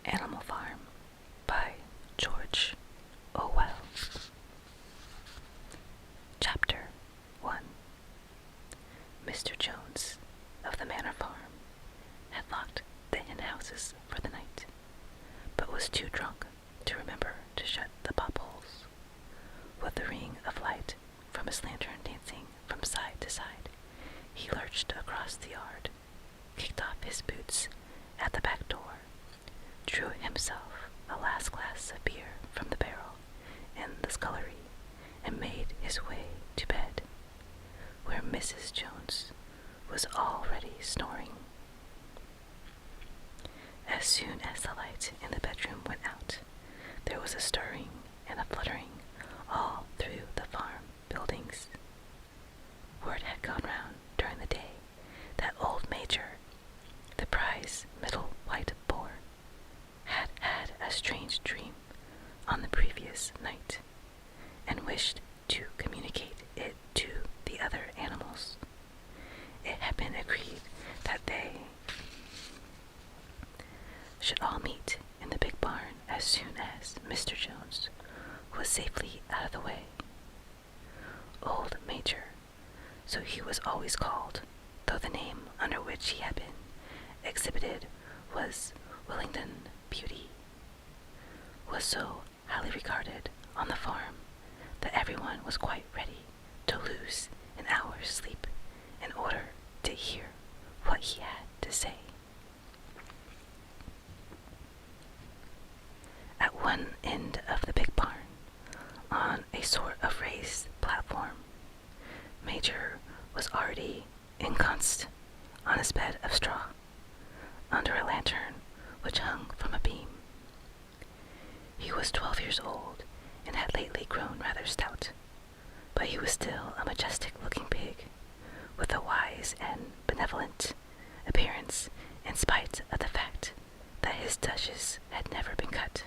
Animal Farm by George Orwell. Chapter 1. Mr. Jones of the Manor Farm had locked the hen houses for the night, but was too drunk to remember to shut the potholes. With the ring of light from his lantern dancing from side to side, he lurched across the yard, kicked off his boots at the back door, drew himself a last glass of beer from the barrel in the scullery, and made his way to bed, where Mrs. Jones was already snoring. As soon as the light in the bedroom went out, there was a stirring and a fluttering all through the farm buildings. Word had gone round during the day that old Major, the prize middle white boar, had had a strange dream on the previous night, and wished to communicate it to the other animals. It had been agreed that they should all meet in the big barn as soon as Mr. Jones was safely out of the way. Old Major, so he was always called, though the name under which he had been exhibited was Willingdon Beauty, was so highly regarded on the farm that everyone was quite ready to lose an hour's sleep in order to hear what he had to say. At one end of the big barn, on a sort of raised platform, Major was already ensconced on his bed of straw, under a lantern which hung from a beam. He was 12 years old and had lately grown rather stout, but he was still a majestic-looking pig, with a wise and benevolent appearance in spite of the fact that his tushes had never been cut.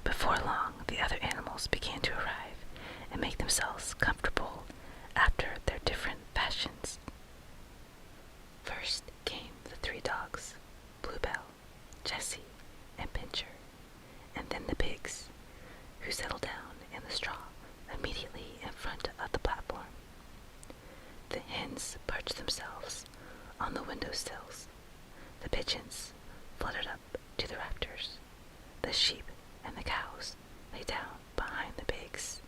Before long, the other animals began to arrive and make themselves comfortable after their different fashions. First came the 3 dogs, Bluebell, Jessie, and Pincher, and then the pigs, who settled down in the straw immediately in front of the platform. The hens perched themselves on the window sills, the pigeons fluttered up to the rafters, the sheep and the cows lay down behind the pigs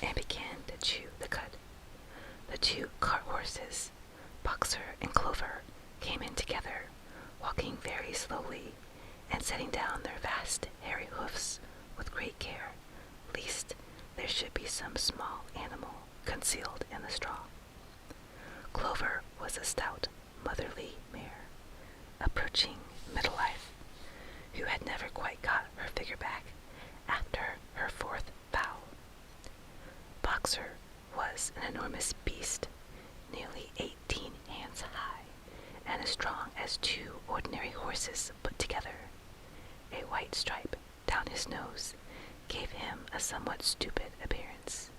and began to chew the cud. The 2 cart horses, Boxer and Clover, came in together, walking very slowly and setting down their vast hairy hoofs with great care, lest there should be some small animal concealed in the straw. Clover was a stout, motherly mare, approaching middle life, who had never quite got her figure back after her 4th vow. Boxer was an enormous beast, nearly 18 hands high, and as strong as 2 ordinary horses put together. A white stripe down his nose gave him a somewhat stupid appearance,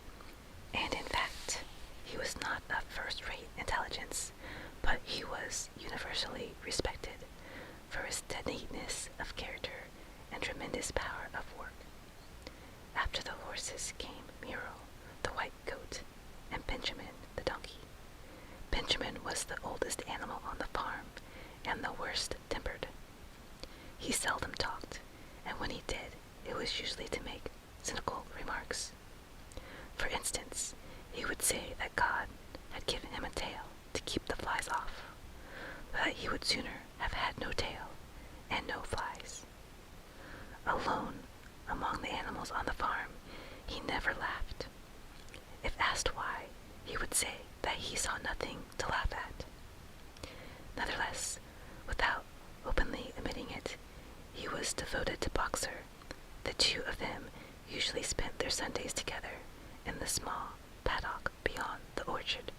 and in fact he was not of first-rate intelligence, but he was universally respected for his steadiness of character and tremendous power of work. After the horses came Muriel, the white goat, and Benjamin, the donkey. Benjamin was the oldest animal on the farm and the worst tempered. He seldom talked, and when he did, it was usually to make cynical remarks. For instance, he would say that God had given him a tail to keep the flies off, but that he would sooner have had no tail and no flies. Alone among the animals on the farm, he never laughed. If asked why, he would say that he saw nothing to laugh at. Nevertheless, without openly admitting it, he was devoted to Boxer. The 2 of them usually spent their Sundays together in the small paddock beyond the orchard,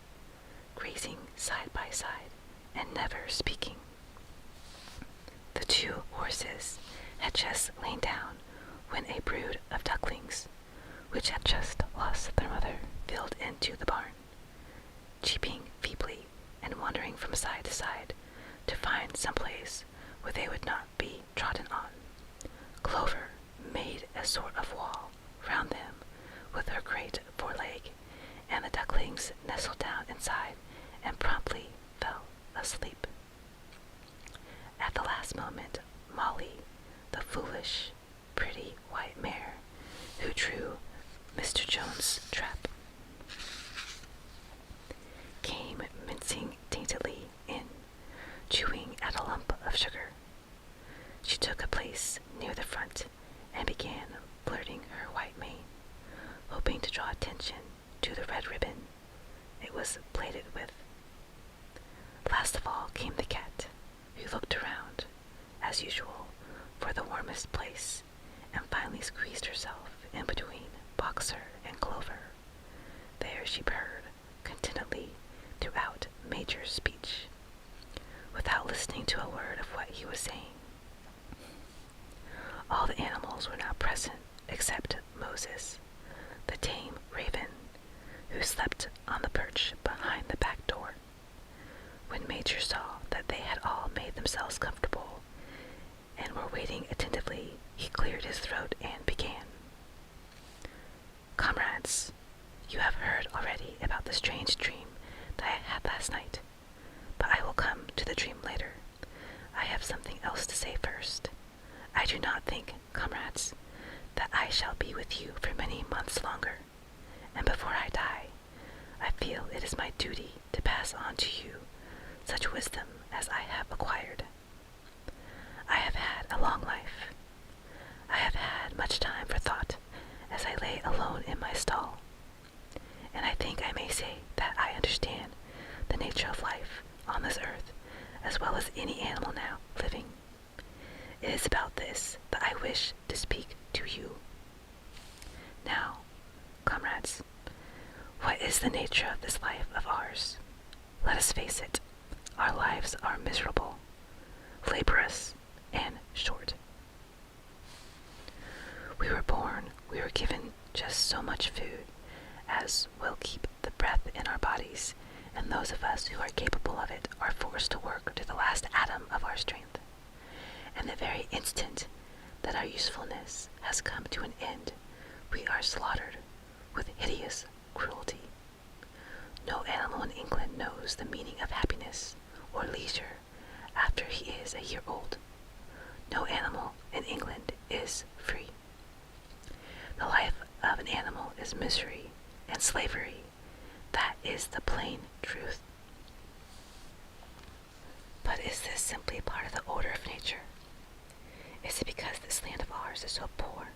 grazing side by side and never speaking. The 2 horses had just lain down when a brood of ducklings, which had just lost their mother, filled into the barn, cheeping feebly and wandering from side to side to find some place where they would not be trodden on. Clover made a sort of wall round them with her great foreleg, and the ducklings nestled down inside and promptly fell asleep. At the last moment, Molly, the foolish, pretty white mare, who drew Mr. Jones' trap, came mincing daintily in, chewing at a lump of sugar. She took a place near the front and began flirting her white mane, hoping to draw attention to the red ribbon it was plaited with. Last of all came the cat, who looked around, as usual, for the warmest place, and finally squeezed herself in between Boxer and Clover. There she purred contentedly throughout Major's speech, without listening to a word of what he was saying. All the animals were now present except Moses, the tame raven, who slept on the perch behind the back door. When Major saw that they had all made themselves comfortable and were waiting attentively, he cleared his throat and began. Comrades, you have heard already about the strange dream that I had last night, but I will come to the dream later. I have something else to say first. I do not think, comrades, that I shall be with you for many months longer, and before I die, I feel it is my duty to pass on to you such wisdom as I have acquired. I have had a long life. I have had much time for thought as I lay alone in my stall, and I think I may say that I understand the nature of life on this earth as well as any animal now living. It is about this that I wish to speak to you. Now, comrades, what is the nature of this life of ours? Let us face it, our lives are miserable, laborious, and short. We were born, we were given just so much food as will keep the breath in our bodies, and those of us who are capable of it are forced to work to the last atom of our strength. And the very instant that our usefulness has come to an end, we are slaughtered with hideous cruelty. No animal in England knows the meaning of happiness or leisure after he is a year old. No animal in England is free. The life of an animal is misery and slavery. That is the plain truth. But is this simply part of the order of nature? Is it because this land of ours is so poor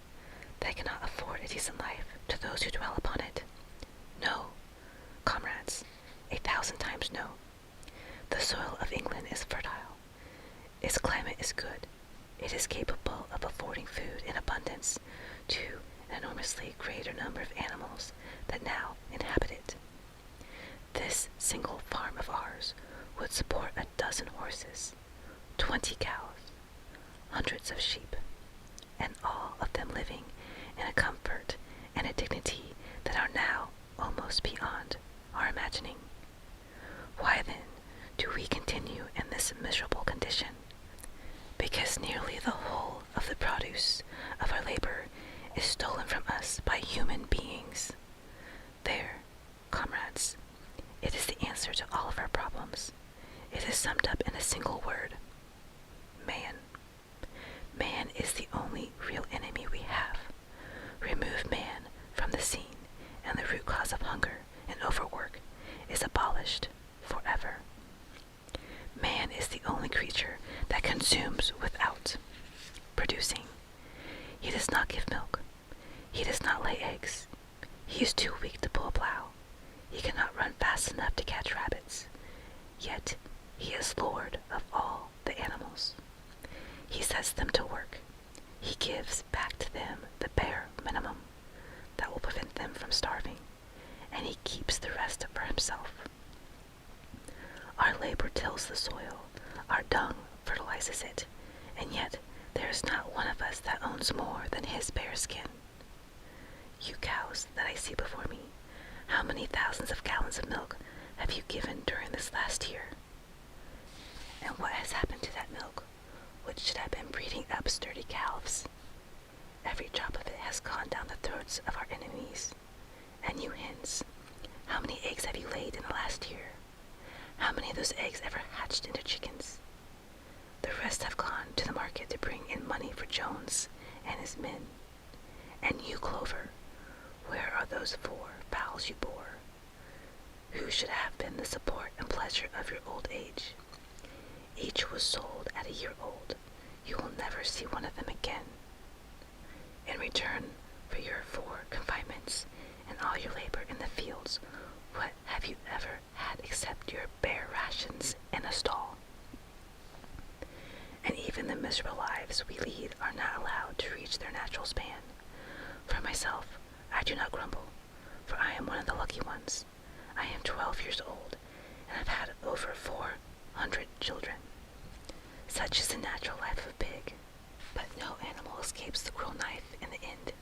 that it cannot afford a decent life to those who dwell upon it? No, comrades, 1,000 times no. The soil of England is fertile. Its climate is good. It is capable of affording food in abundance to an enormously greater number of animals that now inhabit it. This single farm of ours would support a dozen horses, 20 cows, hundreds of sheep, and all of them living in a comfort and a dignity that are now almost beyond our imagining. Why then do we continue in this miserable condition? Because nearly the whole of the produce of our labor is stolen from us by human beings. There, comrades, it is the answer to all of our problems. It is summed up in a single word: man. Man is the only real enemy we have. Remove man from the scene, and the root cause of hunger and overwork is abolished forever. Man is the only creature that consumes without producing. He does not give milk. He does not lay eggs. He is too weak to pull a plow. He cannot run fast enough to catch rabbits. Yet he is lord of all the animals. He sets them to work. He gives back to them the bare minimum that will prevent them from starving, and he keeps the rest for himself. Our labor tills the soil, our dung fertilizes it, and yet there is not one of us that owns more than his bare skin. You cows that I see before me, how many thousands of gallons of milk have you given during this last year? And what has happened to that milk? hearts of our enemies. And you hens, how many eggs have you laid in the last year? How many of those eggs ever hatched into chickens? The rest have gone to the market to bring in money for Jones and his men. And you, Clover, where are those 4 fowls you bore, who should have been the support and pleasure of your old age? Each was sold at a year old. You will never see one of them again. In return for your 4 confinements and all your labor in the fields, what have you ever had except your bare rations in a stall? And even the miserable lives we lead are not allowed to reach their natural span. For myself, I do not grumble, for I am one of the lucky ones. I am 12 years old, and I've had over 400 children. Such is the natural life of a pig. But no animal escapes the cruel knife in the end.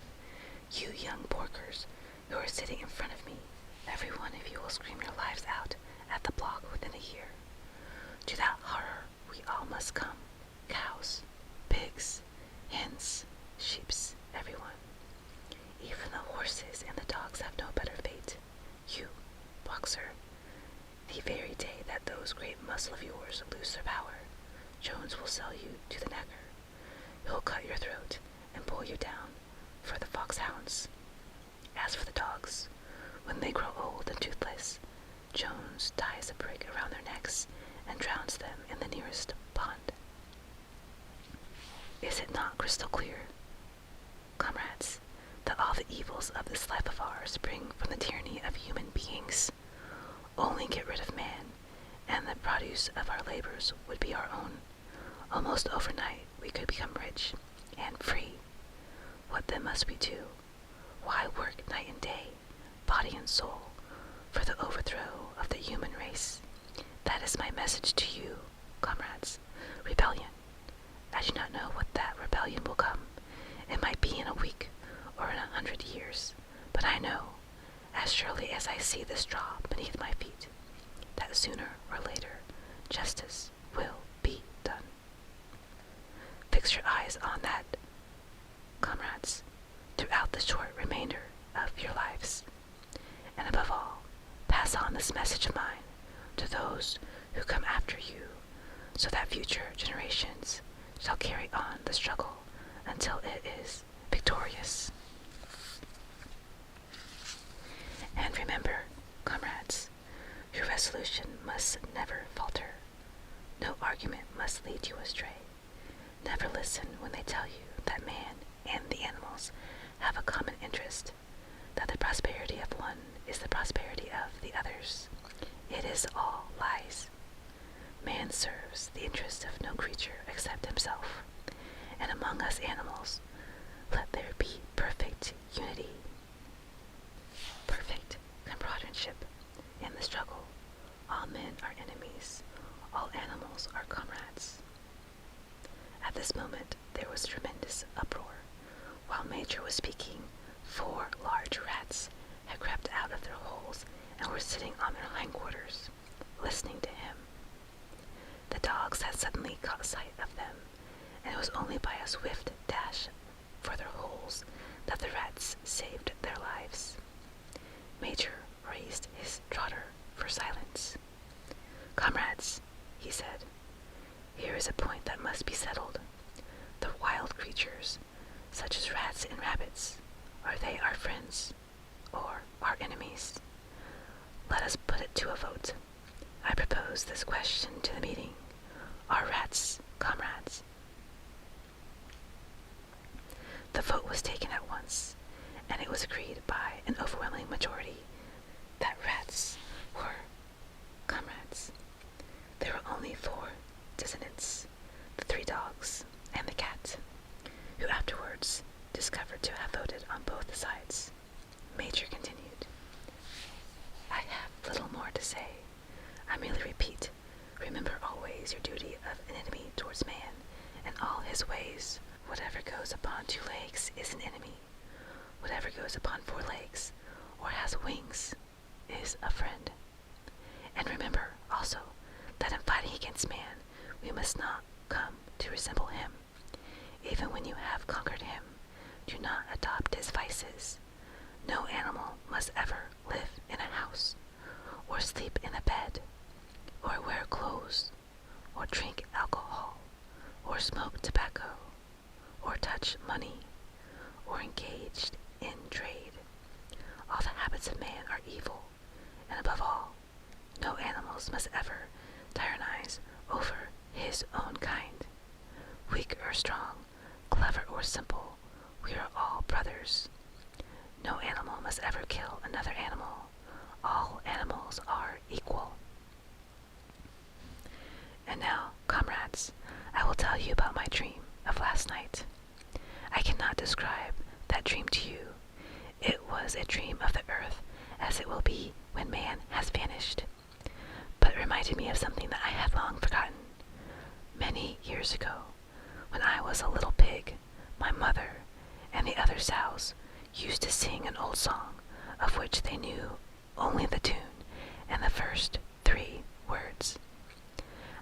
You young porkers who are sitting in front of me, every one of you will scream your lives out at the block within a year. To that horror we all must come. Cows, pigs, hens, sheeps, everyone. Even the horses and the dogs have no better fate. You, boxer, the very day that those great muscles of yours lose their power, Jones will sell you to the necker. He'll cut your throat and pull you down for the foxhounds. As for the dogs, when they grow old and toothless, Jones ties a brick around their necks and drowns them in the nearest pond. Is it not crystal clear, comrades, that all the evils of this life of ours spring from the tyranny of human beings? Only get rid of man, and the produce of our labors would be our own. Almost overnight we could become rich and free. What then must we do? Why work night and day, body and soul, for the overthrow of the human race? That is my message to you, comrades. Rebellion. I do not know what that rebellion will come. It might be in a week or in 100 years, but I know, as surely as I see the straw beneath my feet, that sooner or later justice will be done. Fix your eyes on that, comrades, throughout the short remainder of your lives. And above all, pass on this message of mine to those who come after you, so that future generations shall carry on the struggle until it is victorious. And remember, comrades, your resolution must never falter. No argument must lead you astray. Never listen when they tell you that man and the animals have a common interest, that the prosperity of one is the prosperity of the others. It is all lies. Man serves the interest of no creature except himself, and among us animals, let there be perfect unity, perfect comradeship in the struggle. All men are enemies, all animals are comrades. At this moment there was tremendous uproar. While Major was speaking, 4 large rats had crept out of their holes and were sitting on their hindquarters, listening to him. The dogs had suddenly caught sight of them, and it was only by a swift dash for their holes that the rats saved their lives. Major raised his trotter for silence. Comrades, he said, here is a point that must be settled. The wild creatures, such as rats and rabbits, are they our friends or our enemies? Let us put it to a vote. I propose this question to the meeting. Are rats comrades? The vote was taken at once, and it was agreed by an overwhelming majority that rats were comrades. There were only 4 dissenters, the 3 dogs and the cat, who afterwards discovered to have voted on both sides. Major continued, I have little more to say. I merely repeat, remember always your duty of an enemy towards man and all his ways. Whatever goes upon 2 legs is an enemy. Whatever goes upon 4 legs or has wings is a friend. And remember also that in fighting against man, we must not come to resemble him. Even when you have conquered him, do not adopt his vices. No animal must ever live in a house, or sleep in a bed, or wear clothes, or drink alcohol, or smoke tobacco, or touch money, or engaged in trade. All the habits of man are evil, and above all, no animals must ever tyrannize over his own kind. Weak or strong, clever or simple, we are all brothers. No animal must ever kill another animal. All animals are equal. And now, comrades, I will tell you about my dream of last night. I cannot describe that dream to you. It was a dream of the earth as it will be when man has vanished. But it reminded me of something that I had long forgotten. Many years ago, when I was a little pig, my mother and the other sows used to sing an old song of which they knew only the tune and the first 3 words.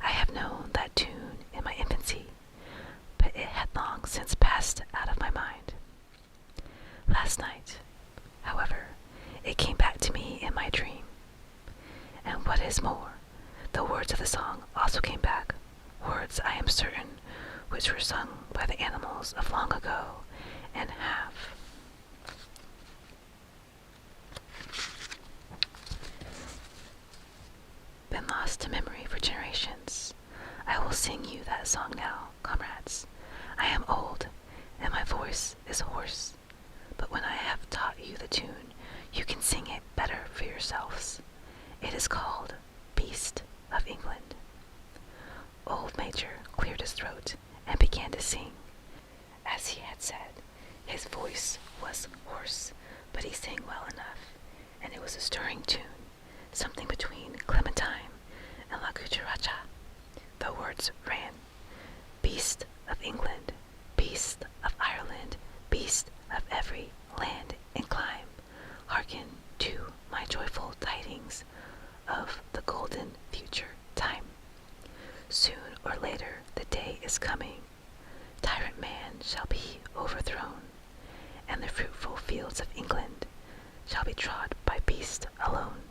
I have known that tune in my infancy, but it had long since passed out of my mind. Last night, however, it came back to me in my dream. And what is more, the words of the song also came back, words I am certain which were sung by the animals of long ago and have been lost to memory for generations. I will sing you that song now, comrades. I am old, and my voice is hoarse, but when I have taught you the tune, you can sing it better for yourselves. It is called Beast of England. Old Major cleared his throat and began to sing. As he had said, his voice was hoarse, but he sang well enough, and it was a stirring tune, something between Clementine and La Cucaracha. The words ran, Beast of England, Beast of Ireland, Beast of every land and clime, hearken to my joyful tidings of the golden future time. Soon or later the day is coming, tyrant man shall be overthrown, and the fruitful fields of England shall be trod by beast alone.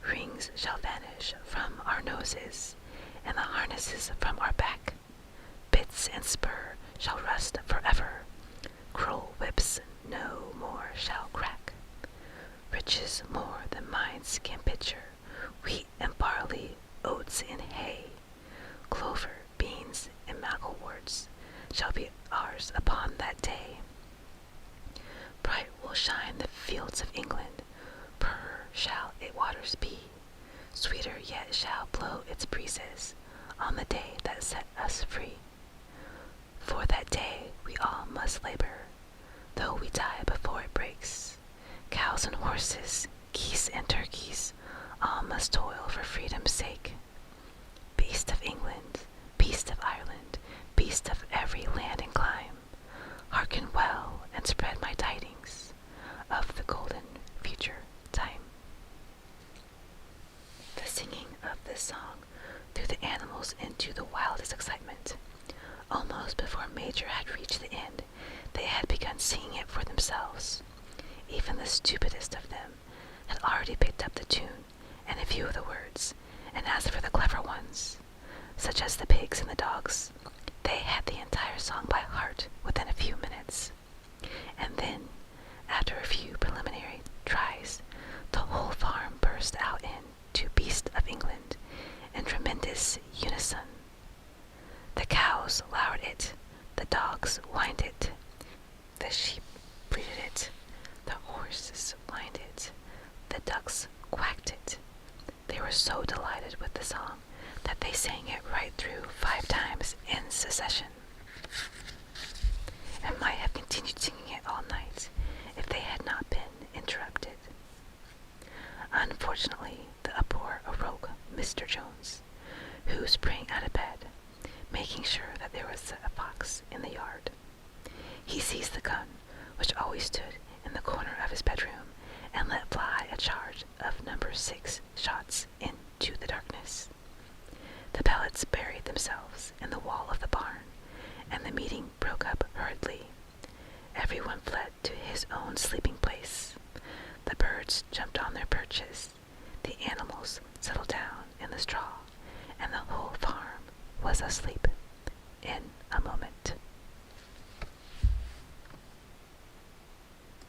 Rings shall vanish from our noses, and the harnesses from our back. Bits and spur shall rust forever. Cruel whips no more shall crack. Riches more than minds can picture, wheat and barley, oats and hay, clover, beans, and maggleworts shall be ours upon that day. Bright will shine the fields of England, purr shall its waters be, sweeter yet shall blow its breezes on the day that set us free. For that day we all must labor, though we die before it breaks. Cows and horses, geese and turkeys, all must toil for freedom's sake. Beast of England, beast of Ireland, beast of every land and clime, hearken well and spread my tidings of the golden future time. The singing of this song threw the animals into the wildest excitement. Almost before Major had reached the end, they had begun singing it for themselves. Even the stupidest of them had already picked up the tune and a few of the words, and as for the clever ones, such as the pigs and the dogs, they had the entire song by heart within a few minutes. And then, after a few preliminary tries, the whole farm burst out into Beast of England in tremendous unison. The cows lowered it, the dogs whined it, the sheep bleated it, the horses whined it, the ducks quacked it. They were so delighted with the song that they sang it right through 5 times in succession, and might have continued singing it all night if they had not been interrupted. Unfortunately, the uproar awoke Mr. Jones, who sprang out of bed, making sure that there was a fox in the yard. He seized the gun, which always stood in the corner of his bedroom, and let fly a charge of number 6 shots into the darkness. The pellets buried themselves in the wall of the barn, and the meeting broke up hurriedly. Everyone fled to his own sleeping place. place. The birds jumped on their perches, the animals settled down in the straw, and the whole farm was asleep in a moment.